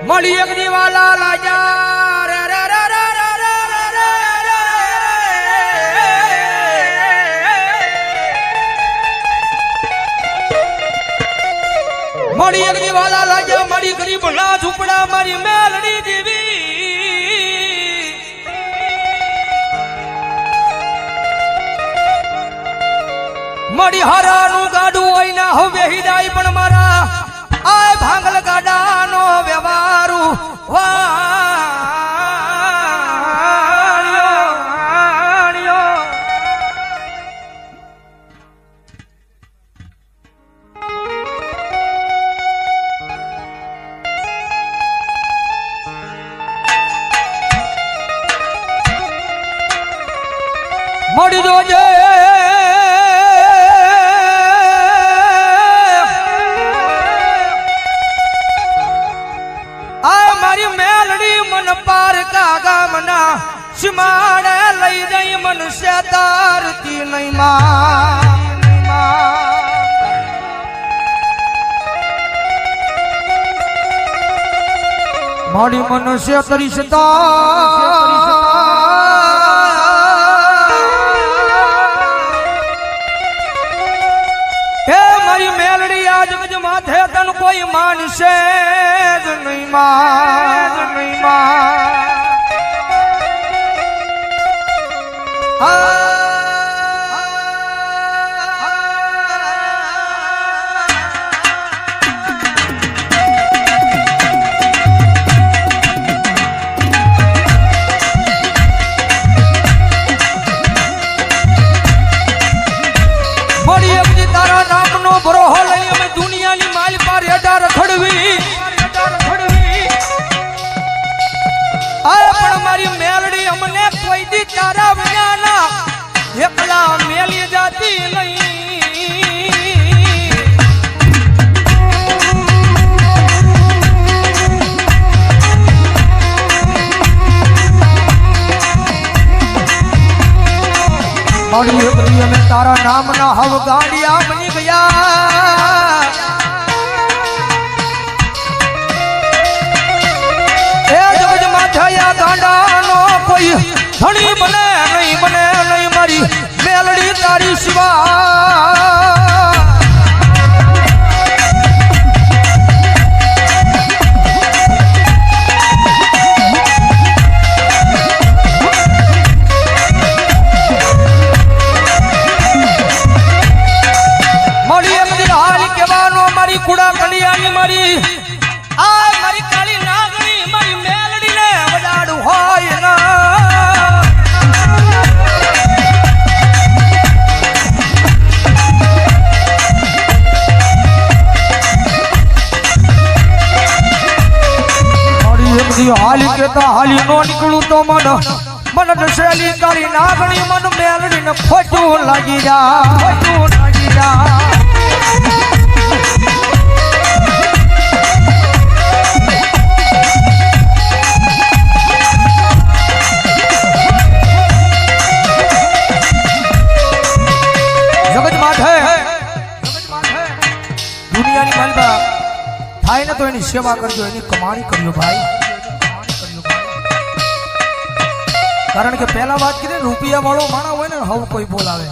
મળી એક દીવાલા લાજા રે રે રે રે રે રે મળી એક દીવાલા લાજા મળી ગરીબ ના ઝૂંપડા મારી મેલડી દેવી મળી હારાનું ગાડું હોય ના હવે હિદાય પણ મારા આય ભાંગલ ગાડાનો વ્યવહારુ વાણ્યો મળી જોજે માડે લઈ જઈ મનુષ્ય તારતી નહીં મારી મનુષ્ય તરીશતા હે મારી મેલડી આજ ગજ માથે તન કોઈ માનશે જ નહીં તારા નામનો બરોહો લઈ અમે દુનિયાની માલ પર હેઠા રખડવી પણ મારી મેલડી અમને કોઈ દી તારા વિનાના એકલા મેલી જાતી નહીં મારી એકલી અમે તારા નામના હવ ગાડિયા બની ગયા ગાંડાનો કોઈ ધણી બને નહીં મારી મેલડી તારી સિવા મારી એમ દિલ હાલ કેવાનો મારી કુડા કલિયાની મારી આ મારી કાળી નાગણી મારી મેલડી ને વડાડું હોય હાલી કેતા હાલી નો નીકળું તો મન દશેલી તારી નાગણી મન મેલડી ને ખોટું લાગી જા દુનિયાની માલબા થાય ને તો એની સેવા કરજો એની કમાણી કરજો ભાઈ કારણ કે પહેલા વાત કરી રૂપિયા વાળો માણા હોય ને હવ કોઈ બોલાવે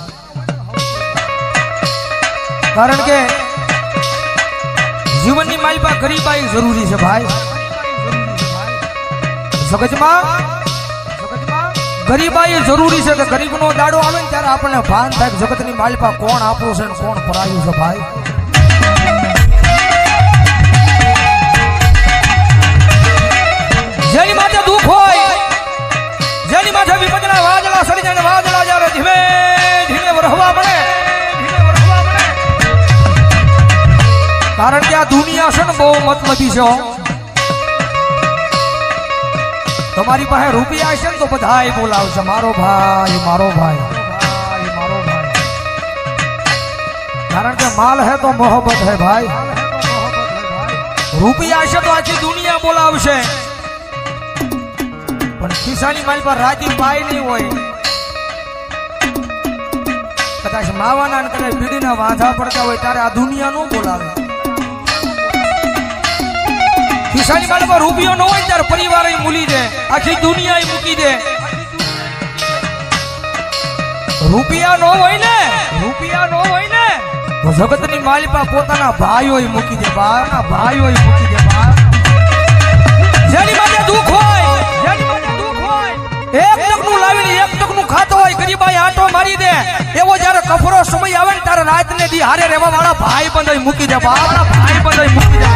કારણ કે જીવનની માલબા ગરીબાઈ જરૂરી છે ભાઈ જગતમાં ગરીબાઈ જરૂરી છે કે ગરીબનો દાડો આવે ને ત્યારે આપણને ભાન થાય જગતની માલબા કોણ આપણું છે ને કોણ પરાયું છે ભાઈ જેની માથે દુઃખ હોય જેની માથે વિપદના વાદળા સડી જાય વાદળા જ્યારે ધીમે ધીમે વરહવા પડે કારણ કે આ દુનિયા છે ને બહુ મતલબી છે તમારી પાસે રૂપિયા હશે ને તો બધાય બોલાવશે મારો ભાઈ કારણ કે માલ હે તો મોહબ્બત હે ભાઈ રૂપિયા હશે તો આખી દુનિયા બોલાવશે પણ ખિસ્સાની મારી પર રાજી પાય નહીં હોય કદાચ માવાના ને કદાચ બીડીના વાંધા પડતા હોય ત્યારે આ દુનિયા નો બોલાવે ખિસ્સાની માલમાં રૂપિયો ન હોય ત્યારે પરિવાર મૂલી દે, આખી દુનિયા મૂકી દે. રૂપિયા નો હોય ને તો જગતની માલિપા પોતાના ભાઈઓ મૂકી દે, ભાઈઓ મૂકી દે. જેની માટે દુઃખ હોય એક ટકનું લાવીને એક ટકનું ખાતો હોય, ગરીબાઈ આટો મારી દે, એવો જયારે કફરો સમય આવે ને ત્યારે રાત ને દી હારે રહેવા વાળા ભાઈ બંધ મૂકી દે, ભાઈ બંધ મૂકી દે.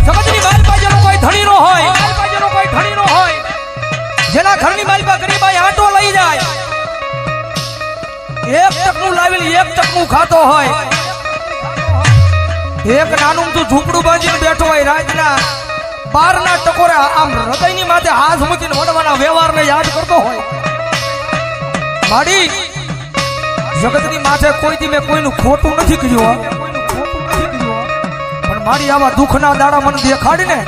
જગતની માલિપા જેનો કોઈ ધણી નો હોય, જેના ઘરની માલિપા ગરીબાઈ આટો લઈ જાય, એક ટકનું લાવીને એક ટકનું ખાતો હોય, એક નાનું તું ઝૂંપડું બાંધીને બેઠો હોય, રાતના 12 ના ટકોરે આમ હૃદયની માથે હાથ મૂકીને વડવાના વ્યવહારને યાદ કરતો હોય. માડી જગતની માથે કોઈથી મેં કોઈનું ખોટું નથી કર્યું, પણ મારી આવા દુઃખના દાડા મને દેખાડીને,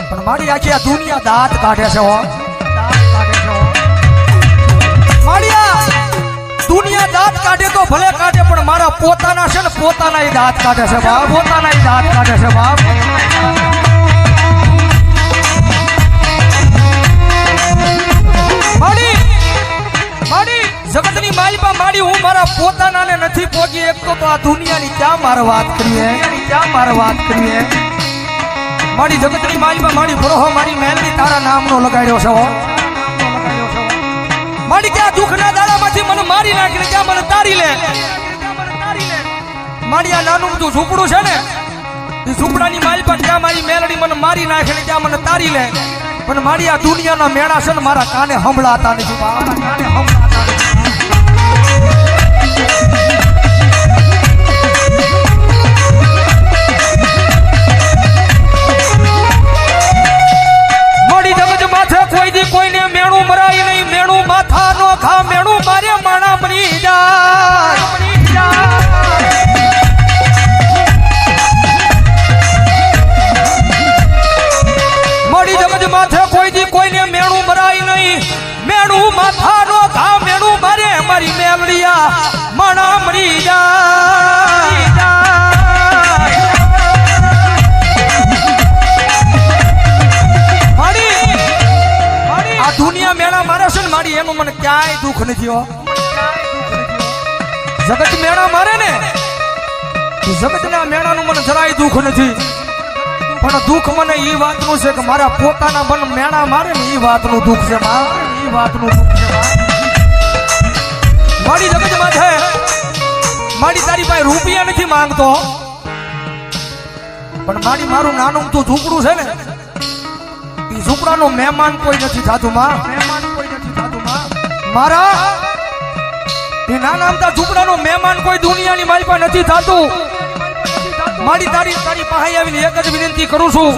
પણ મારી આખી આ દુનિયા દાંત કાઢે છે. દુનિયા દાંત કાઢે તો ભલે કાઢે, પણ મારા પોતાના છે ને પોતાના એ દાંત કાઢે છે બાપ, પોતાના એ દાંત કાઢે છે બાપ. જગતની માલિપા માડી હું મારા પોતાનાને નથી પોગી એકતો તો આ દુનિયાની ક્યાં મારે વાત કરીએ, મારી જગતની માલિપા મારી ભરોહો મારી મહેલની તારા નામનો લગાડ્યો છે. મારી ક્યાં દુઃખના દાડામાંથી મને મારી નાખીને ક્યાં મને તારી લે. મારી આ નાનું બધું ઝૂંપડું છે ને, એ ઝૂંપડાની માલિપા ક્યાં મારી મેલડી મને મારી નાખીને ક્યાં મને તારી લે, પણ મારી આ દુનિયાના મેળા છે ને મારા કાને સંભળાતા નથી, કાને સંભળાતા નથી. કોઈને મેણું મરાય નહીં, મેણું માથા નો ખા, મેણું મારે માણા મરી જાય. મોડી જગત માથે કોઈથી કોઈને મેણું મરાય નહીં, મેણું માથા નો ખા, મેણું મારે મારી મેલડિયા માણા મરી જાય. દુનિયા મેળા મારે છે ને મારી, એનું મને ક્યાંય દુઃખ નથી. જગત મેળા મારે ને, જગતના મેળાનું મને જરાય દુઃખ નથી, પણ દુઃખ મને એ વાતનું છે કે મારા પોતાના મન મેળા મારે ને એ વાતનું દુઃખ છે. મારી જગત માથે મારી તારી પાસે રૂપિયા નથી માંગતો, પણ મારું નાનું તું ઝૂંપડું છે ને, ઝૂંપડાનો મહેમાન કોઈ નથી થતું મારા એ નાના અમથા ઝૂંપડાનો મહેમાન કોઈ દુનિયાની માલિપા નથી થતું. મારી તારી પાસે આવીને એક જ વિનંતી કરું છું,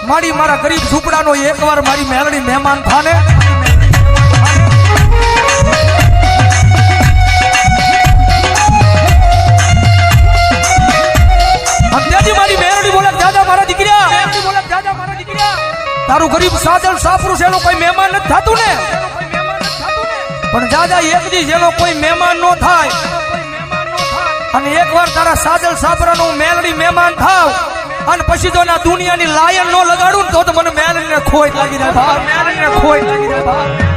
મારા ગરીબ ઝૂંપડાનો એકવાર મારી મેલડી મહેમાન થાને. મારી મેલડી બોલે દાદા મારા દીકરા, તારું ગરીબ સાદલ સાફરું છે, એનો કોઈ મહેમાન નથી થતું ને, પણ દાદા એક દી જેનો કોઈ મહેમાન નો થાય અને એકવાર તારા સાદલ સાફરાનું મેલડી મહેમાન થાવ અને પછી તો ના દુનિયાની લાયન નો લગાડું તો મને મેલડીને ખોઈ લાગી જાય, મેલડીને ખોઈ લાગી જાય.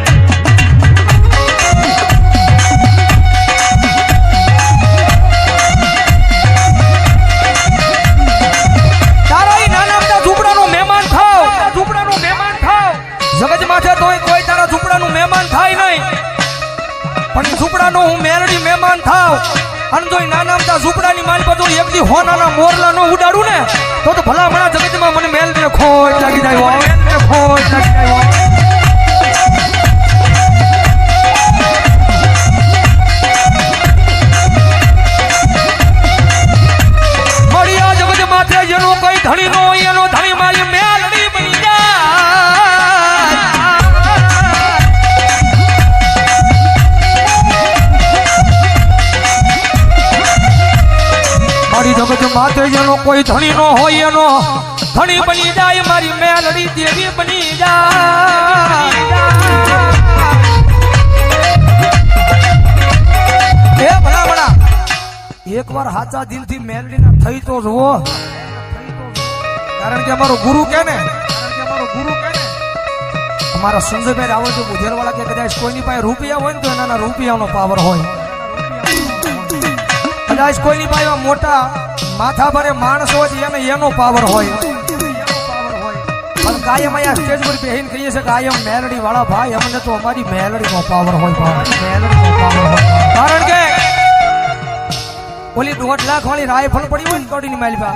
જગત માથે તોય કોઈ તારા ઝૂંપડાનું મહેમાન થાય નહીં, પણ ઝૂંપડાનો હું મેલડી મહેમાન થાવ અને તોય નાના અમથા ઝૂંપડાની માલ બધું એક દી હોનાના મોરલા નો ઉડાડું ને તો ભલા ભલા જગતમાં મને મેલડીને ખોટ લાગી જાય, ખોટ લાગી જાય. મારી આ જગત માથે જેનો કોઈ ધણી નો હોય એનો ધણી મારી મેલડી બની જાય. મારી જગત માથે જેનો કોઈ ધણી નો હોય એનો ધણી બની જાય, મારી મેલડી દેવી બની જાય. એ એકવાર સાચા દિલથી મેલડીના થઈ તો જુઓ, કારણ કે અમારો ગુરુ કે ને અમારા સંજયભાઈ રાવળ જો બુધેરવાળા કે કદાચ કોઈની પાસે રૂપિયા હોય ને તો એના રૂપિયાનો પાવર હોય, કદાચ કોઈની પાસે મોટા માથા ભરે માણસ હોય એને એનો પાવર હોય, પણ કાયમ અહીંયા સ્ટેજ પર બેહીને કહીએ છીએ કાયમ મેલડી વાળા ભાઈ અમને તો અમારી મેલડીનો પાવર હોય, કારણ કે ઓલી 1.5 લાખ વાળી રાયફળ પડી હોય ને કડીની માલપા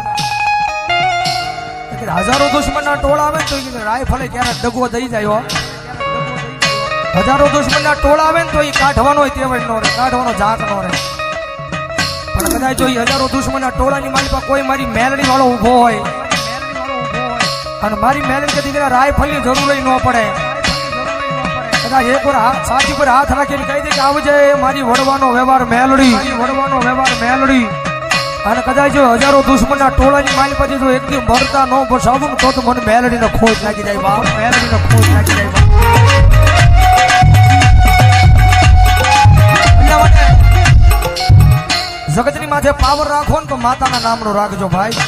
હજારો દુશ્મનના ટોળા આવે ને તો રાયફળે ક્યારે ડગો દઈ જાય, હજારો દુશ્મનના ટોળા આવે ને તો એ કાઢવાનો તેવડ નો રહે, કાઢવાનો જાક નો રહે, પણ કદાચ જો હજારો દુશ્મનના ટોળાની માલપા કોઈ મારી મેલડી વાળો ઉભો હોય અને મારી મેલડી કે દીકરા રાયફળની જરૂર ન પડે, કદાચ એક વાર છાતી પર હાથ રાખીને કહી દે કે આવજે મારી વડવાનો વ્યવહાર મેલડી, અને કદાચ જો હજારો દુશ્મનના ટોળાની માલ પછી જો એકથી મરતા ન બસાવું તો મને મેલડીને ખોજ લાગી જાય બાપ, મેલડીને ખોજ લાગી જાય બાપ. જગતની માથે પાવર રાખો ને તો માતાના નામનો રાખજો ભાઈ,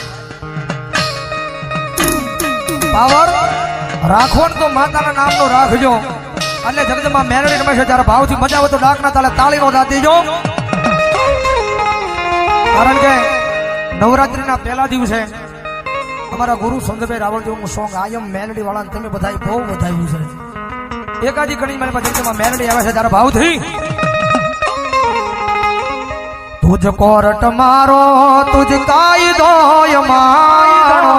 પાવર રાખો ને તો માતાના નામનો રાખજો, અને જગતમાં મેલડી રમે છે ત્યારે ભાવથી મજા આવે તો ડાકના તાલે તાળીનો દાદ દેજો, કારણ કે નવરાત્રીના પહેલા દિવસે અમારા ગુરુ સંજયભાઈ રાવળજીનું સોંગ આયમ મેલડી વાળા તમે બધા બહુ વધાવ્યું છે, એકાદી ઘણી મારી જગતમાં મેલડી આવે છે ત્યારે ભાવથી તુજ કોરટ મારો તુજ કાયદો મારો,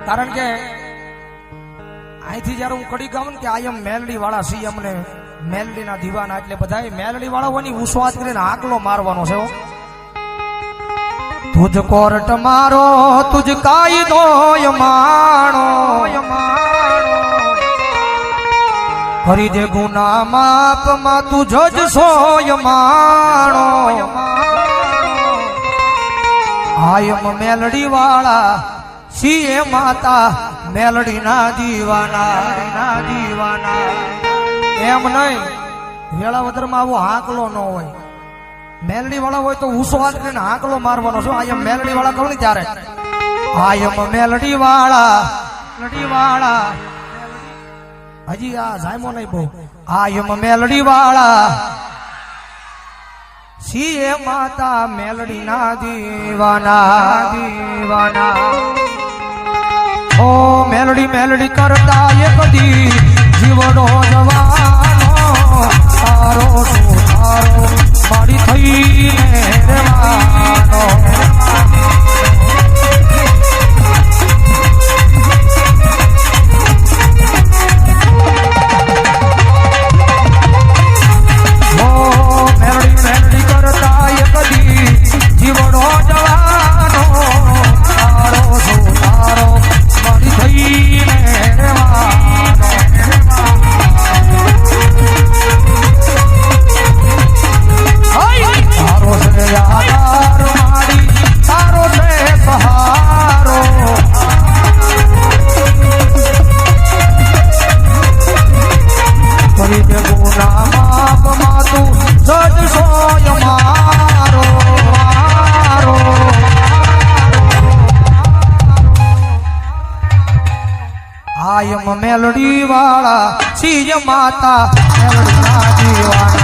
કારણ કે અહીંથી જયારે હું કડી ગાઉં ને કે આયમ મેલડી વાળા સી અમને મેલડીના દીવાના, એટલે બધા મેલડી વાળાઓની ઉસ્વાદ કરીને આકલો મારવાનો છે, તુજ કોરટ મારો તુજ કાયદો માણો, કરી દે ગુના માપ માં તું જજ સોય માણો, આયમ મેલડી વાળા સીએ માતા મેલડી ના દીવાના, એમ નહીં વેળાવદરમાં આવો હાકલો ન હોય, મેલડી વાળા હોય તો ઉસ્વાદ કરીને હાકલો મારવાનો છો, આયમ મેલડી વાળા કહું ને ત્યારે આયમ મેલડી વાળા હજી આ જાયમો નહીં બહુ, આયમ મેલડી વાળા સીએ માતા મેલડી ના દીવાના, ઓ મેલડી કરતા એ કદી જીવડો જવાનો, તારો તારો મારી થઈને રહેવાનો, મેલડી કરતા એ કદી જીવડો જવાનો, તારો તારો મારી થઈને રહેવાનો, તારો છે આધાર મારી, તારો છે સહારો, કરી દે ગુના માપ માં તું જજ સોય મારો, આયમ મેલડી વાળા સીય માતા મેલડી ના દીવાના.